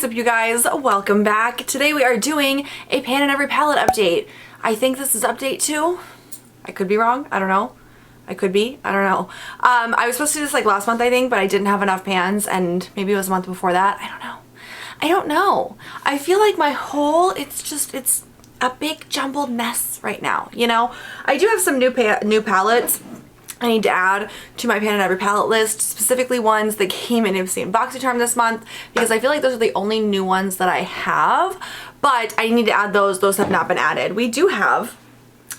up, you guys? Welcome back. Today we are doing a pan in every palette update. I think this is update 2. I could be wrong. I don't know. I could be. I don't know. I was supposed to do this like last month, I think, but I didn't have enough pans, and maybe it was a month before that. I don't know. I don't know. I feel like my whole, it's a big jumbled mess right now, you know? I do have some new palettes I need to add to my pan in every palette list, specifically ones that came in Ipsy and BoxyCharm this month, because I feel like those are the only new ones that I have, but I need to add those. Those have not been added. We do have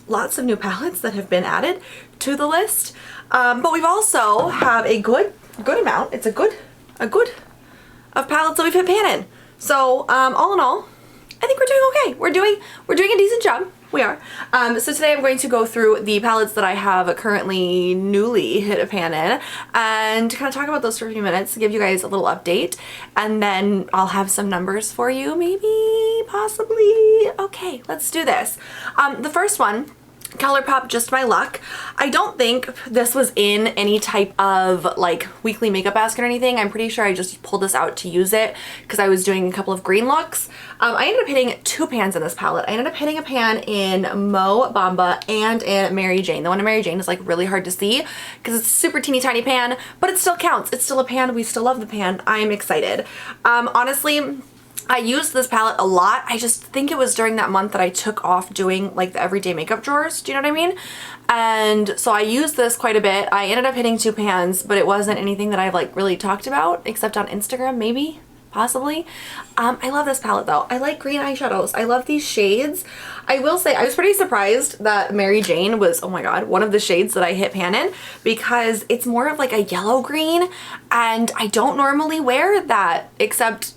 lots of new palettes that have been added to the list, but we've also have a good amount. It's a good of palettes that we've hit pan in. So all in all, I think we're doing okay. We're doing a decent job. We are. So today I'm going to go through the palettes that I have currently newly hit a pan in and kind of talk about those for a few minutes, give you guys a little update, and then I'll have some numbers for you, maybe, possibly. Okay, let's do this. The first one, Colourpop Just My Luck. I don't think this was in any type of like weekly makeup basket or anything. I'm pretty sure I just pulled this out to use it because I was doing a couple of green looks. I ended up hitting 2 pans in this palette. I ended up hitting a pan in Muah Bamba and in Mary Jane. The one in Mary Jane is like really hard to see because it's a super teeny tiny pan, but it still counts. It's still a pan. We still love the pan. I'm excited. Honestly, I used this palette a lot. I just think it was during that month that I took off doing like the everyday makeup drawers. Do you know what I mean? And so I used this quite a bit. I ended up hitting 2 pans, but it wasn't anything that I've like really talked about except on Instagram, maybe, possibly. I love this palette though. I like green eyeshadows. I love these shades. I will say I was pretty surprised that Mary Jane was, oh my god, one of the shades that I hit pan in because it's more of like a yellow green, and I don't normally wear that except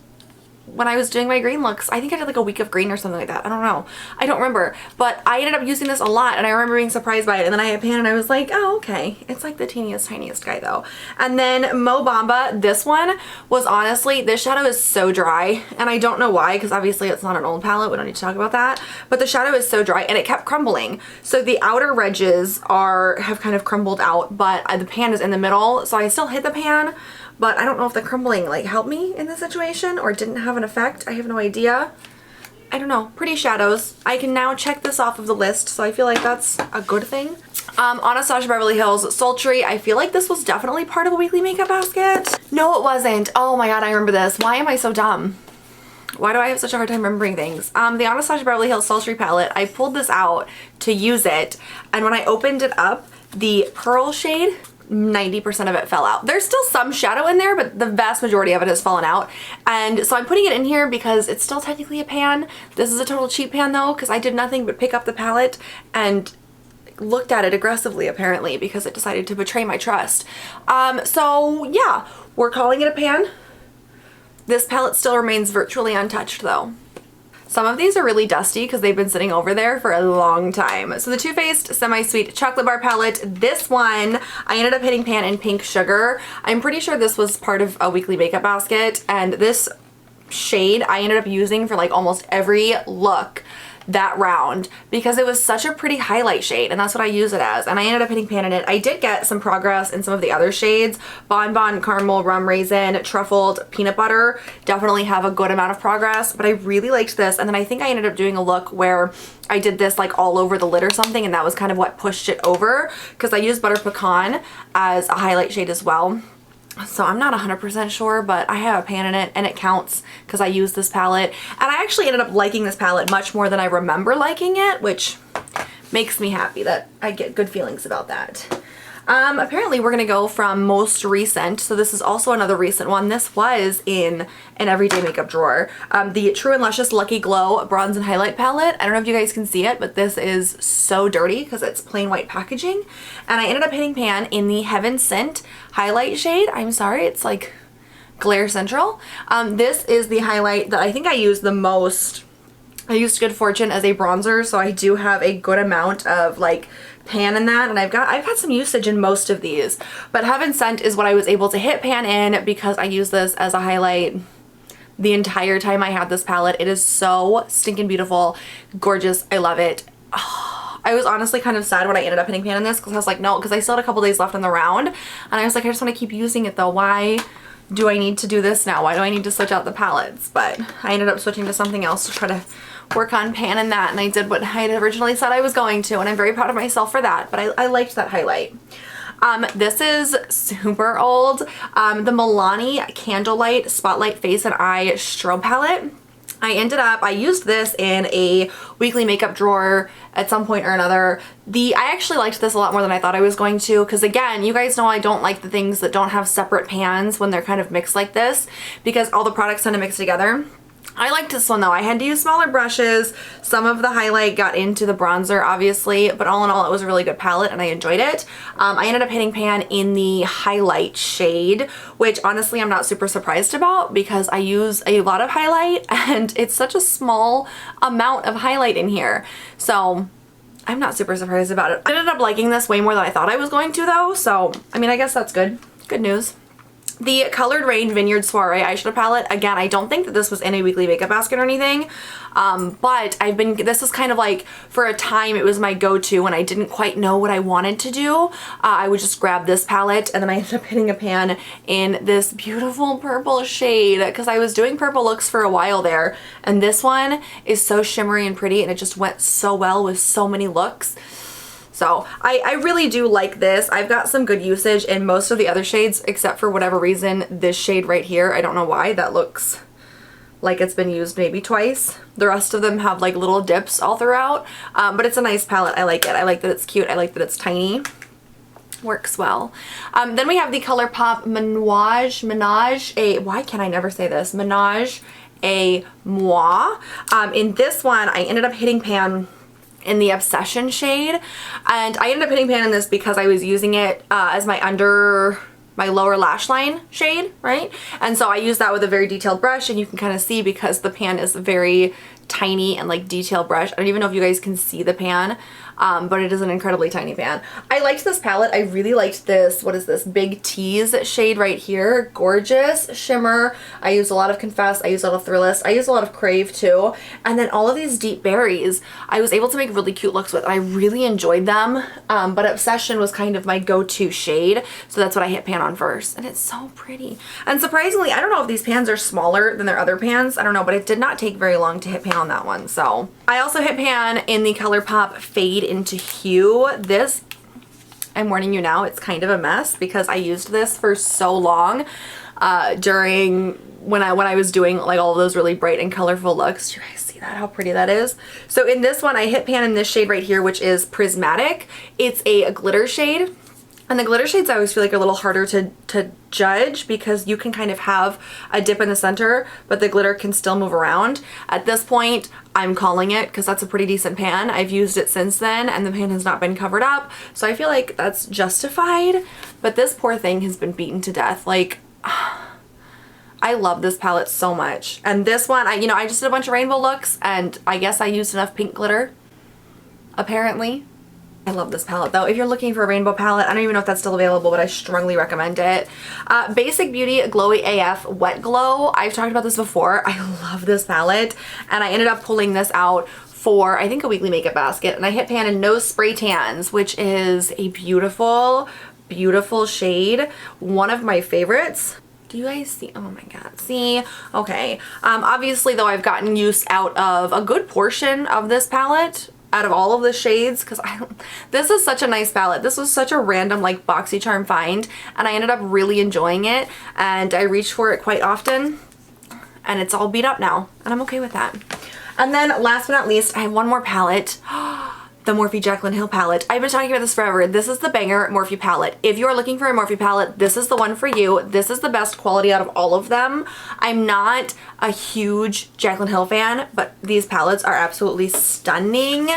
when I was doing my green looks. I think I did like a week of green or something like that. I don't know. I don't remember. But I ended up using this a lot, and I remember being surprised by it. And then I hit pan and I was like, oh, okay. It's like the tiniest guy though. And then Muah Bamba, this one was honestly, this shadow is so dry. And I don't know why, because obviously it's not an old palette. We don't need to talk about that. But the shadow is so dry and it kept crumbling. So the outer ridges have kind of crumbled out, but the pan is in the middle. So I still hit the pan, but I don't know if the crumbling like helped me in this situation or didn't have an effect. I have no idea. I don't know. Pretty shadows. I can now check this off of the list, so I feel like that's a good thing. Anastasia Beverly Hills Sultry. I feel like this was definitely part of a weekly makeup basket. No, it wasn't. Oh my god, I remember this. Why am I so dumb? Why do I have such a hard time remembering things? The Anastasia Beverly Hills Sultry palette, I pulled this out to use it, and when I opened it up, the pearl shade, 90% of it fell out. There's still some shadow in there, but the vast majority of it has fallen out. And so I'm putting it in here because it's still technically a pan. This is a total cheap pan though, because I did nothing but pick up the palette and looked at it aggressively apparently because it decided to betray my trust. So yeah, we're calling it a pan. This palette still remains virtually untouched though. Some of these are really dusty because they've been sitting over there for a long time. So the Too Faced Semi-Sweet Chocolate Bar Palette, this one, I ended up hitting pan in Pink Sugar. I'm pretty sure this was part of a weekly makeup basket, and this shade I ended up using for like almost every look that round because it was such a pretty highlight shade, and that's what I use it as, and I ended up hitting pan in it. I did get some progress in some of the other shades. Bonbon Caramel Rum Raisin, Truffled Peanut Butter definitely have a good amount of progress, but I really liked this. And then I think I ended up doing a look where I did this like all over the lid or something, and that was kind of what pushed it over because I used Butter Pecan as a highlight shade as well. So I'm not 100% sure, but I have a pan in it and it counts because I use this palette. And I actually ended up liking this palette much more than I remember liking it, which makes me happy that I get good feelings about that. Apparently we're going to go from most recent. So this is also another recent one. This was in an everyday makeup drawer. The True and Luscious Lucky Glow Bronze and Highlight Palette. I don't know if you guys can see it, but this is so dirty because it's plain white packaging. And I ended up hitting pan in the Heaven Scent highlight shade. I'm sorry, it's like Glare Central. This is the highlight that I think I use the most. I used Good Fortune as a bronzer, so I do have a good amount of like pan in that, and I've had some usage in most of these, but Heaven Scent is what I was able to hit pan in because I use this as a highlight the entire time I had this palette. It is so stinking beautiful, gorgeous. I love it. Oh, I was honestly kind of sad when I ended up hitting pan in this because I was like, no, because I still had a couple days left on the round, and I was like, I just want to keep using it though. Why do I need to do this now? Why do I need to switch out the palettes? But I ended up switching to something else to try to work on pan and that, and I did what I had originally said I was going to, and I'm very proud of myself for that, but I liked that highlight. This is super old. The Milani Candlelight Spotlight Face and Eye Strobe Palette. I used this in a weekly makeup drawer at some point or another. I actually liked this a lot more than I thought I was going to, because again, you guys know I don't like the things that don't have separate pans when they're kind of mixed like this, because all the products tend to mix together. I liked this one though. I had to use smaller brushes. Some of the highlight got into the bronzer obviously, but all in all it was a really good palette and I enjoyed it. I ended up hitting pan in the highlight shade, which honestly I'm not super surprised about because I use a lot of highlight and it's such a small amount of highlight in here. So I'm not super surprised about it. I ended up liking this way more than I thought I was going to though, so I mean I guess that's good. Good news. The Colored Raine Vineyard Soiree eyeshadow palette. Again, I don't think that this was in a weekly makeup basket or anything, but this is kind of like, for a time it was my go-to when I didn't quite know what I wanted to do. I would just grab this palette and then I ended up hitting a pan in this beautiful purple shade because I was doing purple looks for a while there, and this one is so shimmery and pretty and it just went so well with so many looks. So I really do like this. I've got some good usage in most of the other shades except for whatever reason this shade right here. I don't know why. That looks like it's been used maybe twice. The rest of them have like little dips all throughout. But it's a nice palette. I like it. I like that it's cute. I like that it's tiny. Works well. Then we have the Colourpop Menage, why can't I never say this? Menage a Muah. In this one, I ended up hitting pan in the Obsession shade, and I ended up hitting pan in this because I was using it as my lower lash line shade, right? And so I used that with a very detailed brush, and you can kind of see because the pan is very tiny and like detailed brush. I don't even know if you guys can see the pan, but it is an incredibly tiny pan. I liked this palette. I really liked this, what is this, Big Tease shade right here. Gorgeous shimmer. I used a lot of Confess. I used a lot of Thrillist. I used a lot of Crave too. And then all of these deep berries I was able to make really cute looks with. I really enjoyed them, but Obsession was kind of my go-to shade, so that's what I hit pan on first. And it's so pretty. And surprisingly, I don't know if these pans are smaller than their other pans. I don't know, but it did not take very long to hit pan on that one. So I also hit pan in the Colourpop Fade into Hue. This, I'm warning you now, it's kind of a mess because I used this for so long during when I was doing like all of those really bright and colorful looks. Do you guys see that? How pretty that is? So in this one, I hit pan in this shade right here, which is Prismatic. It's a glitter shade. And the glitter shades I always feel like are a little harder to judge because you can kind of have a dip in the center, but the glitter can still move around. At this point, I'm calling it because that's a pretty decent pan. I've used it since then and the pan has not been covered up, so I feel like that's justified. But this poor thing has been beaten to death. Like, I love this palette so much. And this one, I just did a bunch of rainbow looks and I guess I used enough pink glitter, apparently. I love this palette though. If you're looking for a rainbow palette, I don't even know if that's still available, but I strongly recommend it. Basic Beauty Glowy AF Wet Glow. I've talked about this before. I love this palette and I ended up pulling this out for I think a weekly makeup basket, and I hit pan in No Spray Tans, which is a beautiful, beautiful shade. One of my favorites. Do you guys see? Oh my god. See? Okay. Obviously though, I've gotten use out of a good portion of this palette out of all of the shades because this is such a nice palette. This was such a random like BoxyCharm find and I ended up really enjoying it, and I reach for it quite often and it's all beat up now and I'm okay with that. And then last but not least, I have one more palette. The Morphe Jaclyn Hill palette. I've been talking about this forever. This is the banger Morphe palette. If you are looking for a Morphe palette, this is the one for you. This is the best quality out of all of them. I'm not a huge Jaclyn Hill fan, but these palettes are absolutely stunning.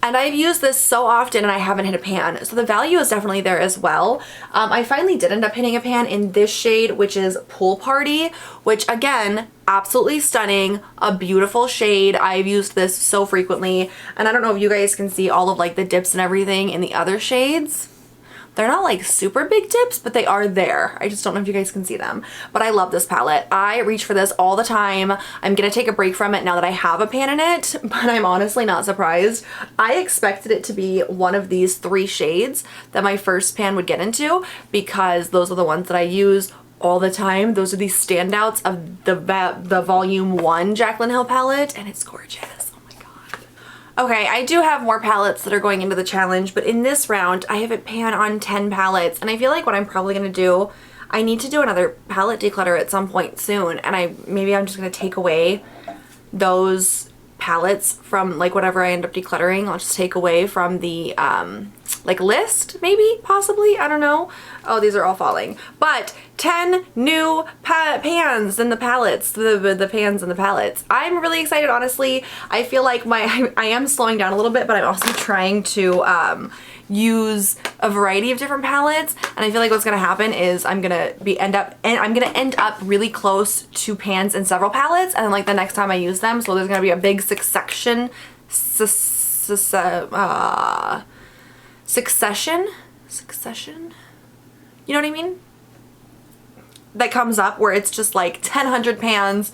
And I've used this so often and I haven't hit a pan, so the value is definitely there as well. I finally did end up hitting a pan in this shade, which is Pool Party, which again, absolutely stunning, a beautiful shade. I've used this so frequently, and I don't know if you guys can see all of like the dips and everything in the other shades. They're not like super big dips, but they are there. I just don't know if you guys can see them. But I love this palette. I reach for this all the time. I'm gonna take a break from it now that I have a pan in it, but I'm honestly not surprised. I expected it to be one of these 3 shades that my first pan would get into because those are the ones that I use all the time. Those are the standouts of the volume 1 Jaclyn Hill palette, and it's gorgeous. Oh my god. Okay, I do have more palettes that are going into the challenge, but in this round I have it pan on 10 palettes, and I feel like what I'm probably gonna do, I need to do another palette declutter at some point soon, and maybe I'm just gonna take away those palettes from like whatever I end up decluttering. I'll just take away from the like list, maybe, possibly, I don't know. Oh, these are all falling. But 10 new pans in the palettes, the pans and the palettes. I'm really excited, honestly. I feel like I am slowing down a little bit, but I'm also trying to use a variety of different palettes, and I feel like what's gonna happen is I'm gonna end up really close to pans in several palettes, and then like the next time I use them, so there's gonna be a big succession, you know what I mean? That comes up where it's just like 100 pans.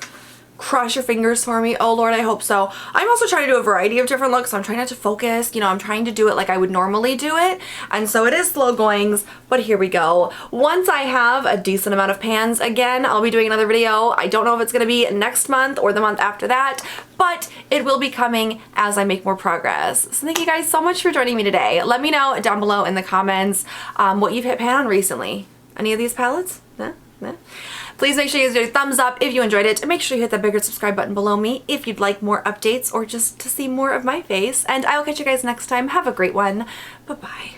Cross your fingers for me. Oh Lord, I hope so. I'm also trying to do a variety of different looks, so I'm trying not to focus. You know, I'm trying to do it like I would normally do it. And so it is slow goings, but here we go. Once I have a decent amount of pans, again, I'll be doing another video. I don't know if it's gonna be next month or the month after that, but it will be coming as I make more progress. So thank you guys so much for joining me today. Let me know down below in the comments what you've hit pan on recently. Any of these palettes? Nah? Nah? Please make sure you guys do a thumbs up if you enjoyed it, and make sure you hit that bigger subscribe button below me if you'd like more updates or just to see more of my face. And I will catch you guys next time. Have a great one. Bye-bye.